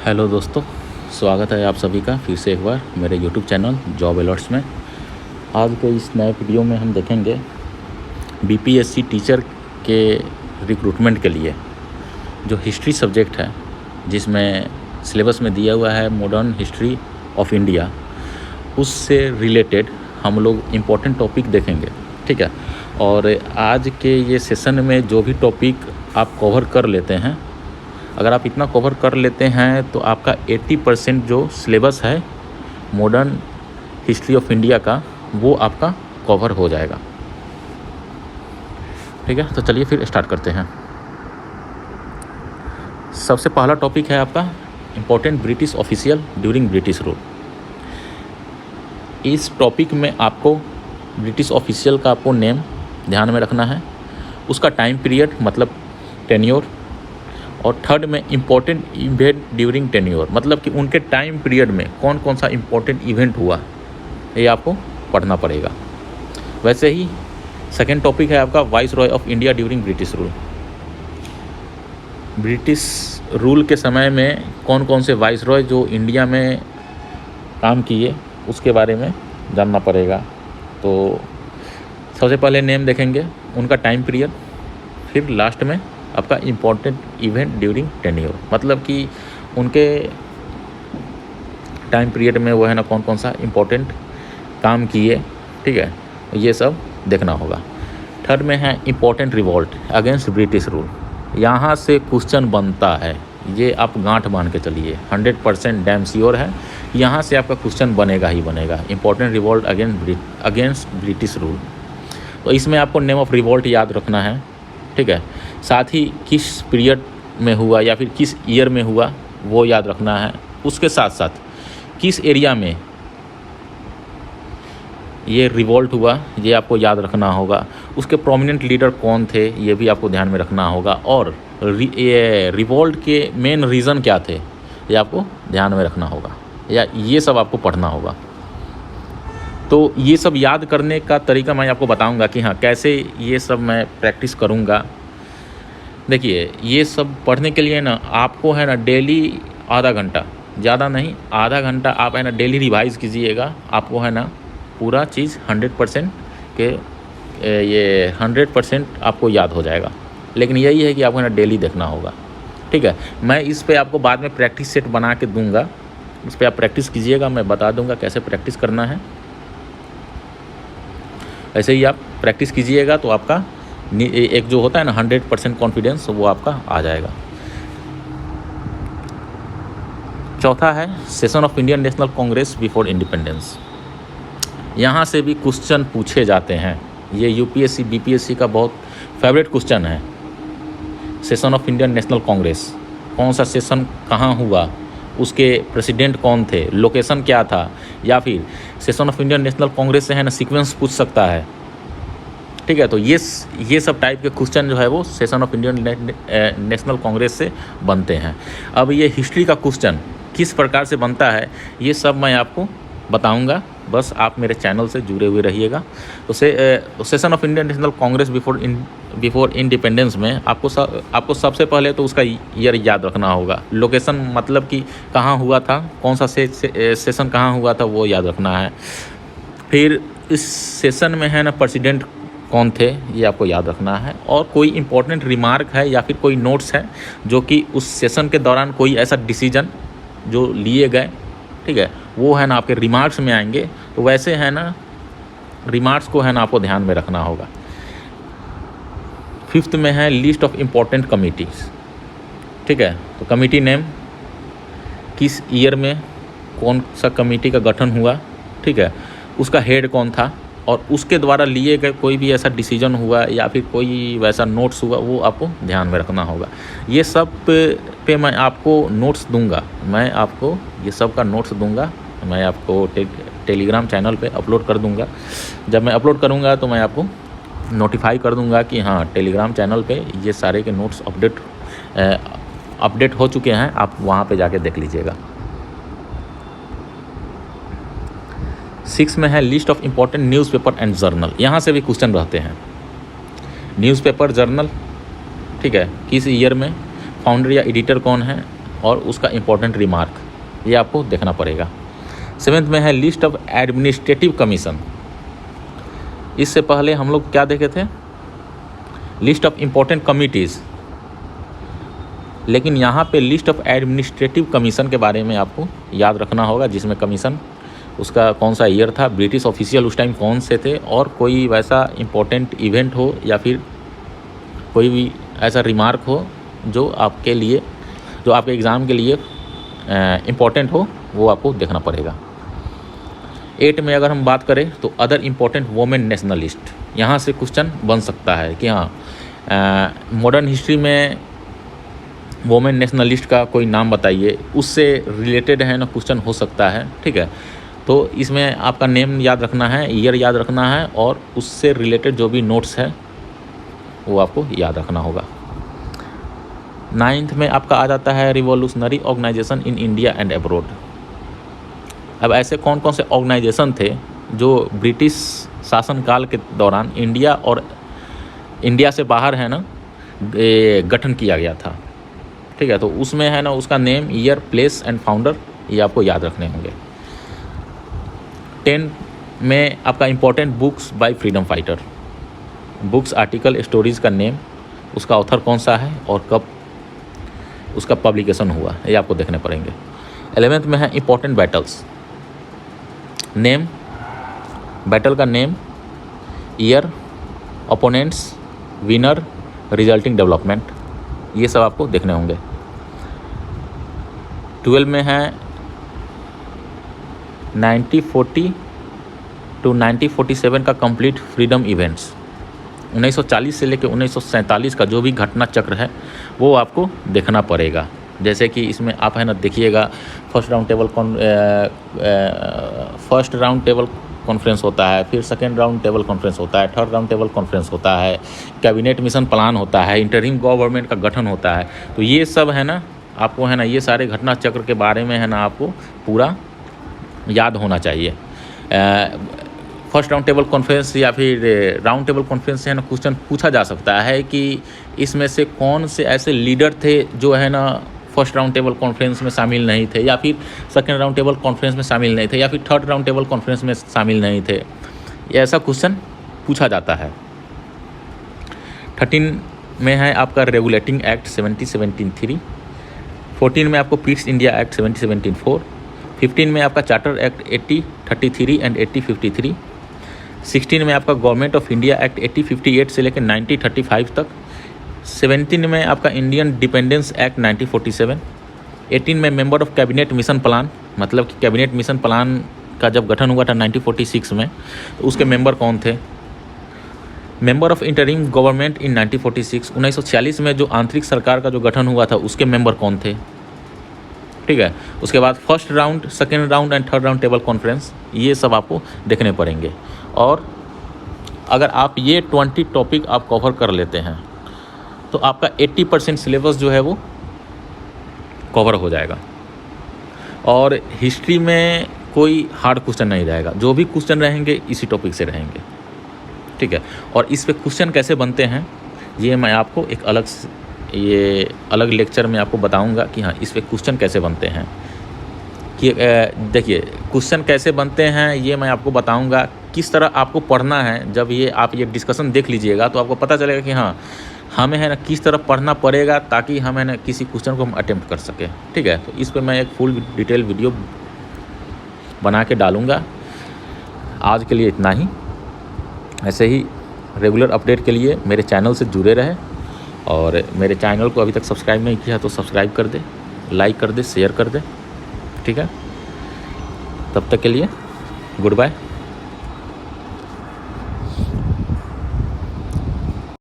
Hello दोस्तों, स्वागत है आप सभी का फिर से एक बार मेरे यूट्यूब चैनल जॉब अलर्ट्स में। आज के इस नए वीडियो में हम देखेंगे बीपीएससी टीचर के रिक्रूटमेंट के लिए जो हिस्ट्री सब्जेक्ट है, जिसमें सिलेबस में दिया हुआ है मॉडर्न हिस्ट्री ऑफ इंडिया, उससे रिलेटेड हम लोग इम्पोर्टेंट टॉपिक देखेंगे। ठीक है, और आज के ये सेशन में जो भी टॉपिक आप कवर कर लेते हैं, अगर आप इतना कवर कर लेते हैं तो आपका 80% जो सिलेबस है मॉडर्न हिस्ट्री ऑफ इंडिया का, वो आपका कवर हो जाएगा। ठीक है, तो चलिए फिर स्टार्ट करते हैं। सबसे पहला टॉपिक है आपका important British official during British rule. इस टॉपिक में आपको ब्रिटिश ऑफिशियल का आपको नेम ध्यान में रखना है, उसका टाइम पीरियड मतलब टेन्योर, और थर्ड में इम्पोर्टेंट इवेंट ड्यूरिंग टेन्योर, मतलब कि उनके टाइम पीरियड में कौन कौन सा इम्पोर्टेंट इवेंट हुआ, ये आपको पढ़ना पड़ेगा। वैसे ही सेकेंड टॉपिक है आपका vice Roy of India during British rule. British rule के समय में कौन कौन से वाइस रॉय जो इंडिया में काम किए, उसके बारे में जानना पड़ेगा। तो सबसे पहले नेम देखेंगे, उनका टाइम पीरियड, फिर लास्ट में आपका इम्पोर्टेंट इवेंट ड्यूरिंग टेन्योर, मतलब कि उनके टाइम पीरियड में वो है ना कौन कौन सा इम्पोर्टेंट काम किए। ठीक है, ये सब देखना होगा। थर्ड में है important revolt against British rule. यहाँ से क्वेश्चन बनता है, ये आप गांठ बांध के चलिए, 100% डैम श्योर है, यहाँ से आपका क्वेश्चन बनेगा ही बनेगा। Important revolt against British rule, तो इसमें आपको नेम ऑफ रिवॉल्ट याद रखना है। ठीक है, साथ ही किस पीरियड में हुआ या फिर किस ईयर में हुआ वो याद रखना है। उसके साथ साथ किस एरिया में ये रिवॉल्ट हुआ, ये आपको याद रखना होगा। उसके प्रोमिनेंट लीडर कौन थे, ये भी आपको ध्यान में रखना होगा। और ये रिवॉल्ट के मेन रीज़न क्या थे, ये आपको ध्यान में रखना होगा, या ये सब आपको पढ़ना होगा। तो ये सब याद करने का तरीका मैं आपको बताऊंगा कि हाँ कैसे ये सब मैं प्रैक्टिस करूंगा। देखिए, ये सब पढ़ने के लिए ना आपको है ना डेली आधा घंटा, ज़्यादा नहीं, आधा घंटा आप है ना डेली रिवाइज कीजिएगा। आपको है ना पूरा चीज़ 100% के ये 100% आपको याद हो जाएगा। लेकिन यही है कि आपको है ना डेली देखना होगा। ठीक है, मैं इस पे आपको बाद में प्रैक्टिस सेट बना के दूंगा, इस पर आप प्रैक्टिस कीजिएगा, मैं बता दूंगा कैसे प्रैक्टिस करना है। ऐसे ही आप प्रैक्टिस कीजिएगा तो आपका एक जो होता है ना 100% कॉन्फिडेंस, वो आपका आ जाएगा। चौथा है session of Indian national Congress before independence. यहाँ से भी क्वेश्चन पूछे जाते हैं, ये यूपीएससी बीपीएससी का बहुत फेवरेट क्वेश्चन है। Session of Indian national Congress, कौन सा सेशन कहाँ हुआ, उसके प्रेसिडेंट कौन थे, लोकेशन क्या था, या फिर session of Indian national Congress से है ना सीक्वेंस पूछ सकता है। ठीक है, तो ये सब टाइप के क्वेश्चन जो है वो session of Indian national Congress से बनते हैं। अब ये हिस्ट्री का क्वेश्चन किस प्रकार से बनता है, ये सब मैं आपको बताऊंगा, बस आप मेरे चैनल से जुड़े हुए रहिएगा। तो session of Indian national Congress before independence में आपको सबसे पहले तो उसका ईयर याद रखना होगा। लोकेशन मतलब कि कहाँ हुआ था, कौन सा सेशन कहाँ हुआ था, वो याद रखना है। फिर इस सेशन में है ना प्रेसिडेंट कौन थे, ये आपको याद रखना है। और कोई इम्पोर्टेंट रिमार्क है या फिर कोई नोट्स है जो कि उस सेशन के दौरान कोई ऐसा डिसीजन जो लिए गए, ठीक है, वो है ना आपके रिमार्क्स में आएंगे। तो वैसे है ना रिमार्क्स को है ना आपको ध्यान में रखना होगा। फिफ्थ में है लिस्ट ऑफ इम्पोर्टेंट कमिटीज़। ठीक है, तो कमिटी नेम, किस ईयर में कौन सा कमिटी का गठन हुआ, ठीक है, उसका हेड कौन था, और उसके द्वारा लिए गए कोई भी ऐसा डिसीजन हुआ या फिर कोई वैसा नोट्स हुआ, वो आपको ध्यान में रखना होगा। ये सब पे मैं आपको नोट्स दूंगा, मैं आपको ये सब का नोट्स दूंगा, मैं आपको टेलीग्राम चैनल पे अपलोड कर दूंगा। जब मैं अपलोड करूंगा तो मैं आपको नोटिफाई कर दूंगा कि हाँ टेलीग्राम चैनल पे ये सारे के नोट्स अपडेट हो चुके हैं, आप वहाँ पे जाके देख लीजिएगा। 6 में है list of important newspaper and journal. यहाँ से भी क्वेश्चन रहते हैं। न्यूज़पेपर, जर्नल, ठीक है, किस ईयर में, फाउंडर या एडिटर कौन है, और उसका इम्पोर्टेंट रिमार्क, ये आपको देखना पड़ेगा। 7th में है लिस्ट ऑफ एडमिनिस्ट्रेटिव कमीशन। इससे पहले हम लोग क्या देखे थे, लिस्ट ऑफ इम्पोर्टेंट कमिटीज़, लेकिन यहाँ पे लिस्ट ऑफ एडमिनिस्ट्रेटिव कमीशन के बारे में आपको याद रखना होगा, जिसमें कमीशन उसका कौन सा ईयर था, ब्रिटिश ऑफिशियल उस टाइम कौन से थे, और कोई वैसा इम्पोर्टेंट इवेंट हो या फिर कोई भी ऐसा रिमार्क हो जो आपके लिए, जो आपके एग्ज़ाम के लिए इम्पोर्टेंट हो, वो आपको देखना पड़ेगा। 8 में अगर हम बात करें तो अदर इम्पोर्टेंट वोमेन नेशनलिस्ट, यहाँ से क्वेश्चन बन सकता है कि हाँ मॉडर्न हिस्ट्री में वोमेन नेशनलिस्ट का कोई नाम बताइए, उससे रिलेटेड है ना क्वेश्चन हो सकता है। ठीक है, तो इसमें आपका नेम याद रखना है, ईयर याद रखना है, और उससे रिलेटेड जो भी नोट्स है वो आपको याद रखना होगा। 9th में आपका आ जाता है revolutionary organisation in India and abroad. अब ऐसे कौन कौन से ऑर्गेनाइजेशन थे जो ब्रिटिश शासनकाल के दौरान इंडिया और इंडिया से बाहर है ना गठन किया गया था। ठीक है, तो उसमें है ना उसका name, year, place and founder, ये आपको याद रखने होंगे। 10 में आपका important books by freedom fighter, books, article, stories का नेम, उसका ऑथर कौन सा है और कब उसका पब्लिकेशन हुआ, ये आपको देखने पड़ेंगे। 11th में है इम्पोर्टेंट बैटल्स, नेम, बैटल का name, year, opponents, winner, resulting development, ये सब आपको देखने होंगे। 12 में है 1940 टू 1947 का कंप्लीट फ्रीडम इवेंट्स। 1940 से लेकर 1947 का जो भी घटना चक्र है वो आपको देखना पड़ेगा। जैसे कि इसमें आप है ना देखिएगा, फर्स्ट राउंड टेबल कॉन्फ्रेंस होता है, फिर सेकेंड राउंड टेबल कॉन्फ्रेंस होता है, थर्ड राउंड टेबल कॉन्फ्रेंस होता है, कैबिनेट मिशन प्लान होता है, इंटरिम गवर्नमेंट का गठन होता है। तो ये सब है ना आपको है ना ये सारे घटना चक्र के बारे में है ना आपको पूरा याद होना चाहिए। फर्स्ट राउंड टेबल कॉन्फ्रेंस या फिर राउंड टेबल कॉन्फ्रेंस से है ना क्वेश्चन पूछा जा सकता है कि इसमें से कौन से ऐसे लीडर थे जो है ना फर्स्ट राउंड टेबल कॉन्फ्रेंस में शामिल नहीं थे, या फिर सेकेंड राउंड टेबल कॉन्फ्रेंस में शामिल नहीं थे, या फिर थर्ड राउंड टेबल कॉन्फ्रेंस में शामिल नहीं थे। ये ऐसा क्वेश्चन पूछा जाता है। 13 में है आपका रेगुलेटिंग एक्ट 70-73। 14 में आपको पीस इंडिया एक्ट 70-74। 15 में आपका चार्टर एक्ट 80-33 एंड 80-53। 16 में आपका गवर्नमेंट ऑफ इंडिया एक्ट 80-58 से लेकर 90-35 तक। 17 में आपका इंडियन डिपेंडेंस एक्ट 1947। 18 में member of cabinet mission plan, मतलब कि कैबिनेट मिशन प्लान का जब गठन हुआ था 1946 में, तो उसके मेंबर कौन थे। Member of interim government in 1946। 1946 में जो आंतरिक सरकार का जो गठन हुआ था उसके मेंबर कौन थे। ठीक है, उसके बाद first round, second round and third round table conference, ये सब आपको देखने पड़ेंगे। और अगर आप ये 20 टॉपिक आप कवर कर लेते हैं तो आपका 80% सिलेबस जो है वो कवर हो जाएगा। और हिस्ट्री में कोई हार्ड क्वेश्चन नहीं रहेगा, जो भी क्वेश्चन रहेंगे इसी टॉपिक से रहेंगे। ठीक है, और इस पे क्वेश्चन कैसे बनते हैं ये मैं आपको एक अलग लेक्चर में आपको बताऊंगा कि हाँ इस पे क्वेश्चन कैसे बनते हैं। कि देखिए क्वेश्चन कैसे बनते हैं ये मैं आपको बताऊंगा, किस तरह आपको पढ़ना है। जब ये आप ये डिस्कशन देख लीजिएगा तो आपको पता चलेगा कि हाँ हमें है ना किस तरह पढ़ना पड़ेगा ताकि हमें ना किसी क्वेश्चन को हम अटेम्प्ट कर सकें। ठीक है, तो इस पर मैं एक फुल डिटेल वीडियो बना के डालूँगा। आज के लिए इतना ही। ऐसे ही रेगुलर अपडेट के लिए मेरे चैनल से जुड़े रहे, और मेरे चैनल को अभी तक सब्सक्राइब नहीं किया तो सब्सक्राइब कर दे, लाइक कर दे, शेयर कर दे। ठीक है, तब तक के लिए गुड बाय।